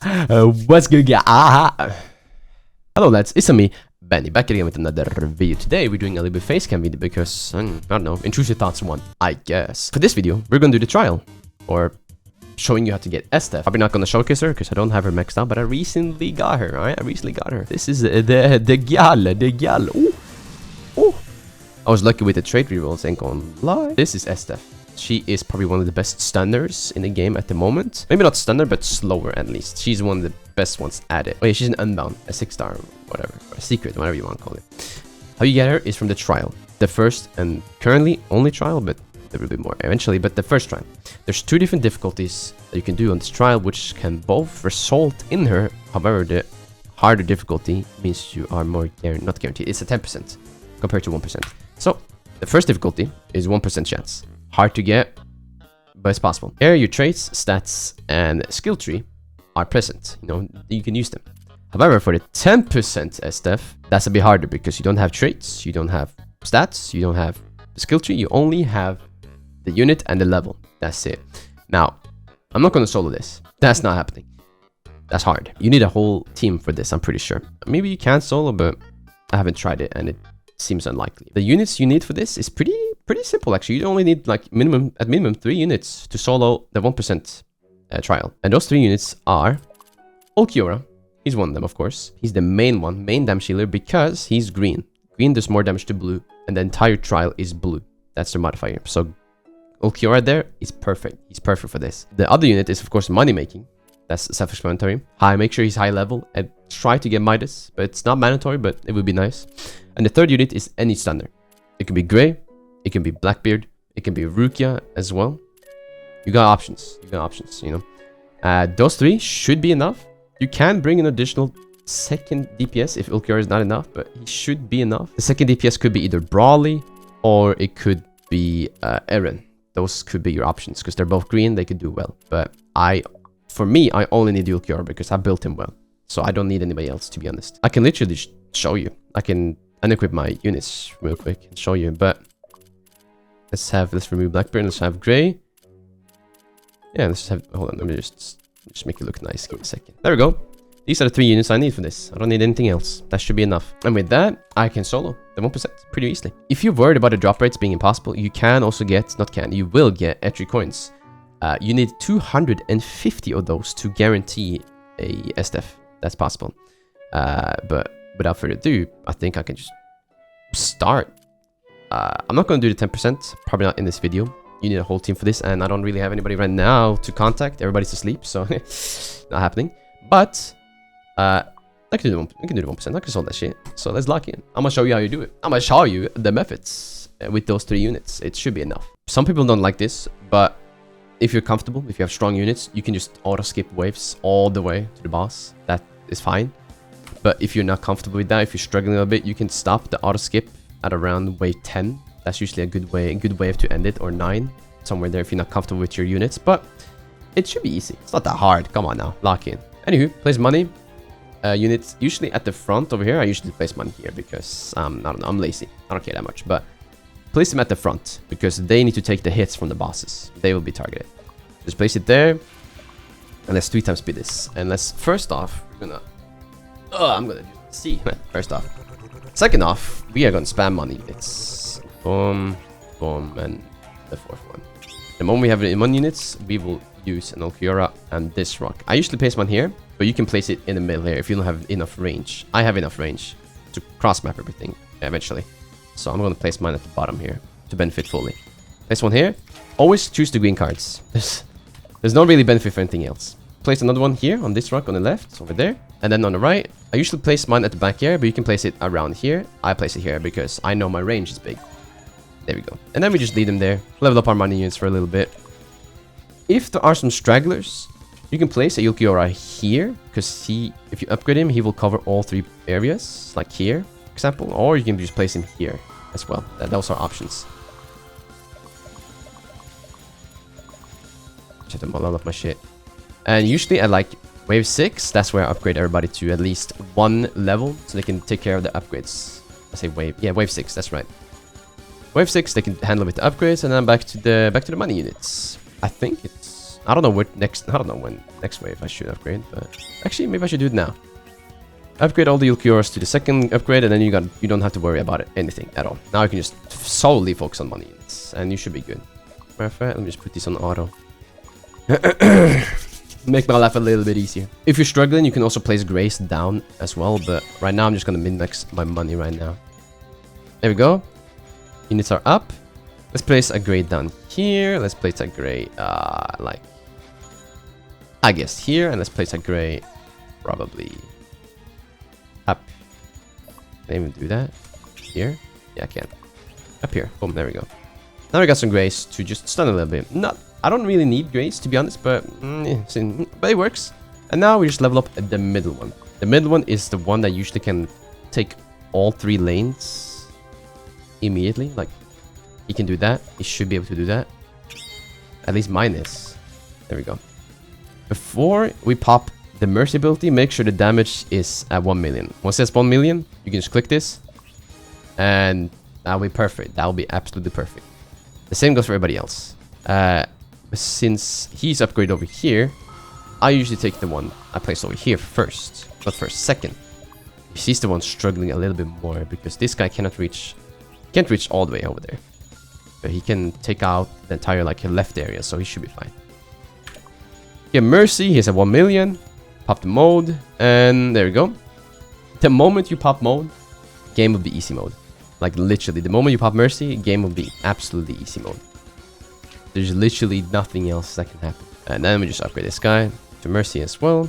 What's good, guys? Hello, lads. It's me, Benny, back again with another video. Today, we're doing a little bit face cam video because, I don't know, intrusive thoughts one, I guess. For this video, we're gonna do the trial, or showing you how to get Esdeath. Probably not gonna showcase her because I don't have her maxed out, but I recently got her, alright? I recently got her. This is the gal. Ooh. Ooh. I was lucky with the trait rerolls, ain't gonna lie. This is Esdeath. She is probably one of the best stunners in the game at the moment. Maybe not stunner, but slower at least. She's one of the best ones at it. Oh yeah, she's an unbound, a 6-star, whatever, or a secret, whatever you want to call it. How you get her is from the trial. The first and currently only trial, but there will be more eventually, but the first trial. There's 2 different difficulties that you can do on this trial, which can both result in her. However, the harder difficulty means you are more not guaranteed. It's a 10% compared to 1%. So the first difficulty is 1% chance. Hard to get, but it's possible. Here, your traits, stats, and skill tree are present. You know, you can use them. However, for the 10% Esdeath, that's a bit harder because you don't have traits, you don't have stats, you don't have the skill tree, you only have the unit and the level. That's it. Now, I'm not going to solo this. That's not happening. That's hard. You need a whole team for this, I'm pretty sure. Maybe you can solo, but I haven't tried it and it seems unlikely. The units you need for this is pretty simple actually. You only need like minimum 3 units to solo the 1% trial. And those 3 units are Ulquiorra. He's one of them, of course. He's the main one, main damage healer, because he's green. Green does more damage to blue, and the entire trial is blue. That's the modifier. So Ulquiorra there is perfect. He's perfect for this. The other unit is of course money making. That's self-explanatory. Make sure he's high level and try to get Midas, but it's not mandatory, but it would be nice. And the third unit is any stunner. It can be Grey, it can be Blackbeard, it can be Rukia as well. You got options. You know. Those 3 should be enough. You can bring an additional second DPS if Ulquiorra is not enough, but he should be enough. The second DPS could be either Brawly or it could be Eren. Those could be your options because they're both green. They could do well. But for me, I only need Ulquiorra because I built him well. So I don't need anybody else, to be honest. I can literally show you. I can unequip my units real quick and show you. But let's remove Blackbeard. Let's have Grey. Yeah, let's have, hold on. Let me just make it look nice. Give me a second. There we go. These are the 3 units I need for this. I don't need anything else. That should be enough. And with that, I can solo the 1% pretty easily. If you're worried about the drop rates being impossible, you can also get, you will get entry coins. You need 250 of those to guarantee a Esdeath. That's possible. But without further ado, I think I can just start. I'm not going to do the 10%, probably not in this video. You need a whole team for this, and I don't really have anybody right now to contact. Everybody's asleep, so not happening. But I can do the 1%. I can solve that shit. So let's lock in. I'm gonna show you how you do it. I'm gonna show you the methods with those 3 units. It should be enough. Some people don't like this, but if you're comfortable, if you have strong units, you can just auto skip waves all the way to the boss. That is fine. But if you're not comfortable with that, if you're struggling a little bit, you can stop the auto skip at around wave 10. That's usually a good wave to end it, or 9, somewhere there if you're not comfortable with your units. But it should be easy. It's not that hard. Come on now, lock in. Anywho, place money. Units usually at the front over here. I usually place money here because I don't know, I'm lazy. I don't care that much, but place them at the front because they need to take the hits from the bosses. They will be targeted. Just place it there, and let's 3 times speed this. And let's first off, I'm gonna see first off. Second off, we are gonna spam money. It's boom, boom, and the 4th one. The moment we have it in 1 units, we will use an Ulquiorra and this rock. I usually place one here, but you can place it in the middle here if you don't have enough range. I have enough range to cross map everything eventually. So I'm going to place mine at the bottom here to benefit fully. Place one here. Always choose the green cards. There's no really benefit for anything else. Place another one here on this rock on the left, over there. And then on the right, I usually place mine at the back here, but you can place it around here. I place it here because I know my range is big. There we go. And then we just leave them there. Level up our money units for a little bit. If there are some stragglers, you can place a Ulquiorra here, because if you upgrade him, he will cover all 3 areas, like here, for example. Or you can just place him here as well. Those are options. Just have to level up my shit. And usually at like wave 6, that's where I upgrade everybody to at least 1 level, so they can take care of the upgrades. I say wave 6, that's right. Wave 6, they can handle with the upgrades, and then back to the money units. I think it's I don't know what next. I don't know when next wave I should upgrade, but actually maybe I should do it now. Upgrade all the Ulquiorras to the second upgrade, and then you don't have to worry about anything at all. Now you can just solely focus on money units, and you should be good. Matter of fact, let me just put this on auto. Make my life a little bit easier. If you're struggling, you can also place Grace down as well, but right now I'm just gonna min-max my money right now. There we go. Units are up. Let's place a grade down here. Let's place a grade, like, I guess here, and let's place a grade probably up. Can I even do that? Here? Yeah, I can. Up here. Boom, there we go. Now we got some grace to just stun a little bit. I don't really need grace, to be honest, but it works. And now we just level up the middle one. The middle one is the one that usually can take all 3 lanes immediately. Like, he can do that. He should be able to do that. At least mine is. There we go. Before we pop the Mercy ability, make sure the damage is at 1 million. Once it's 1 million, you can just click this. And that'll be perfect. That'll be absolutely perfect. The same goes for everybody else. Since he's upgraded over here, I usually take the one I placed over here first. Not first, second. He's the one struggling a little bit more because this guy can't reach all the way over there. But he can take out the entire like left area, so he should be fine. Yeah, Mercy, he's at 1 million. Pop the mode, and there we go. The moment you pop mode, game will be easy mode. Like literally, the moment you pop Mercy, game will be absolutely easy mode. There's literally nothing else that can happen. And then we just upgrade this guy to Mercy as well.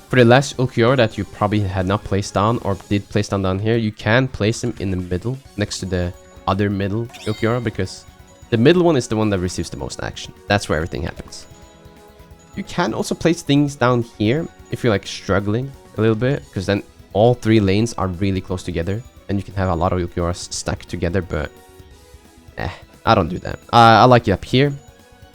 For the last Ulquiorra that you probably had not placed down or did place down here, you can place him in the middle next to the other middle Ulquiorra, because the middle one is the one that receives the most action. That's where everything happens. You can also place things down here if you're like struggling a little bit, because then all 3 lanes are really close together and you can have a lot of Ulquiorras stacked together, but I don't do that. I like it up here.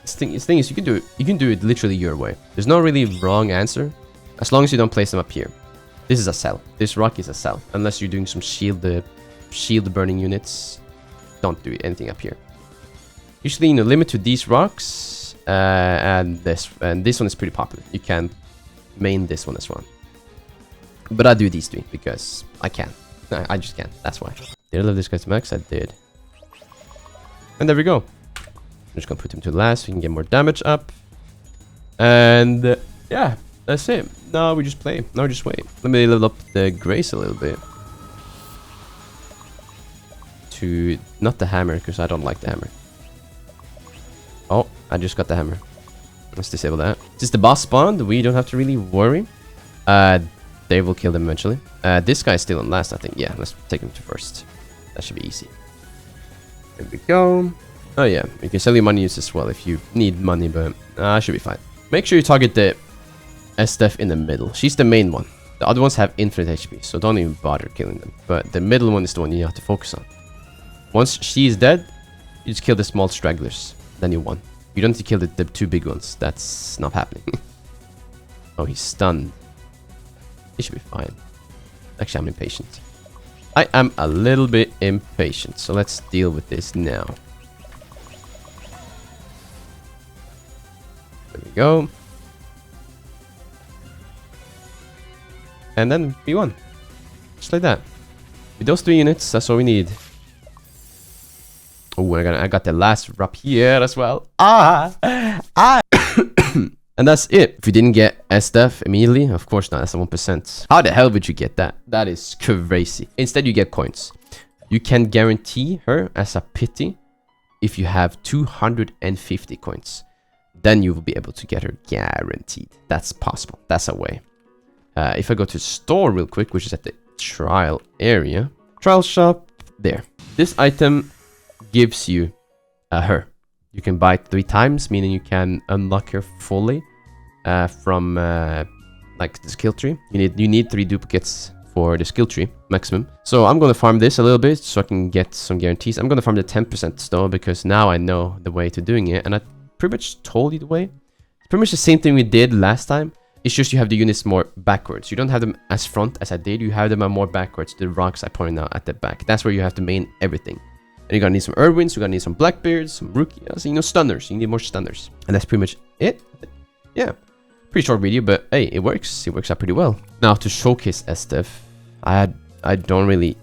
The thing is, you can do it literally your way. There's no really wrong answer, as long as you don't place them up here. This is a sell. This rock is a sell, unless you're doing some shield burning units. Don't do anything up here. Usually, limit to these rocks, and this one is pretty popular. You can main this one as well. But I do these 3 because I can. I just can. That's why. Did I level this guy to max? I did. And there we go. I'm just gonna put him to last so we can get more damage up. And yeah, that's it. Now we just play. Now we just wait. Let me level up the Grace a little bit. To not the hammer, because I don't like the hammer. Oh, I just got the hammer. Let's disable that. Since the boss spawned, we don't have to really worry. They will kill them eventually. This guy is still on last, I think. Yeah, let's take him to first. That should be easy. There we go. Oh yeah, you can sell your money use as well if you need money, but should be fine. Make sure you target the Esdeath in the middle. She's the main one. The other ones have infinite HP, so don't even bother killing them. But the middle one is the one you have to focus on. Once she is dead, you just kill the small stragglers. Then you won. You don't need to kill the 2 big ones. That's not happening. Oh, he's stunned. He should be fine. Actually, I'm impatient. I am a little bit impatient, so let's deal with this now. There we go. And then we won. Just like that. With those 3 units, that's all we need. Oh, I got the last up here as well. And that's it. If you didn't get Esdeath immediately, of course not, that's the 1%. How the hell would you get that? That is crazy. Instead, you get coins. You can guarantee her as a pity if you have 250 coins. Then you will be able to get her guaranteed. That's possible. That's a way. If I go to store real quick, which is at the trial area. Trial shop, there. This item gives you her. You can buy it 3 times, meaning you can unlock her fully from like the skill tree. You need 3 duplicates for the skill tree maximum. So I'm gonna farm this a little bit so I can get some guarantees. I'm gonna farm the 10% though, because now I know the way to doing it, and I pretty much told you the way. It's pretty much the same thing we did last time. It's just you have the units more backwards. You don't have them as front as I did. You have them more backwards. The rocks I pointed out at the back. That's where you have to main everything. And you're gonna need some Irwins, you're gonna need some Blackbeards, some Rookies, you know, stunners. You need more stunners. And that's pretty much it. Yeah. Pretty short video, but hey, it works. It works out pretty well. Now, to showcase Esdeath, I don't really...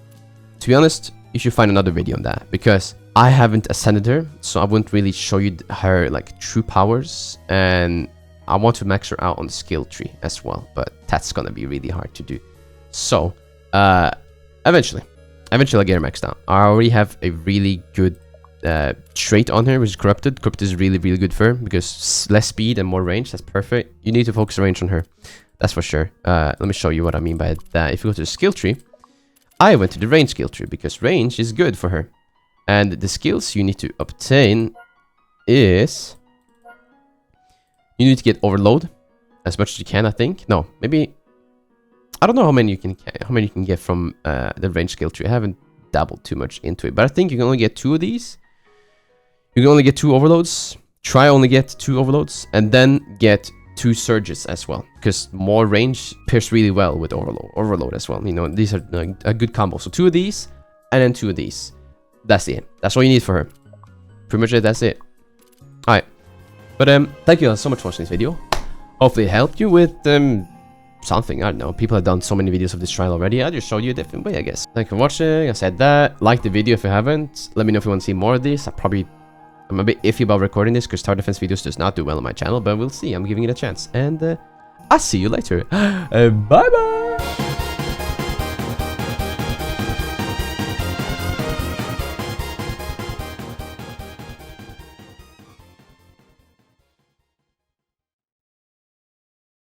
To be honest, you should find another video on that, because I haven't ascended her, so I wouldn't really show you her, like, true powers. And I want to max her out on the skill tree as well, but that's gonna be really hard to do. So, eventually I'll get her maxed out. I already have a really good trait on her, which is Corrupted. Corrupted is really, really good for her, because less speed and more range. That's perfect. You need to focus range on her. That's for sure. Let me show you what I mean by that. If you go to the skill tree, I went to the range skill tree, because range is good for her. And the skills you need to obtain is... You need to get Overload as much as you can, I think. No, maybe... I don't know how many you can get from the range skill tree. I haven't dabbled too much into it, but I think you can only get 2 of these. You can only get 2 overloads. Try only get 2 overloads, and then get 2 surges as well, because more range pairs really well with overload as well. You know, these are a good combo. So 2 of these, and then 2 of these. That's it. That's all you need for her. Pretty much it. That's it. All right. But thank you all so much for watching this video. Hopefully it helped you with something. I don't know. People have done so many videos of this trial already. I just showed you a different way, I guess. Thank you for watching. I said that. Like the video if you haven't. Let me know if you want to see more of this. I'm a bit iffy about recording this, because tower defense videos does not do well on my channel, but we'll see. I'm giving it a chance. And I'll see you later. Bye bye.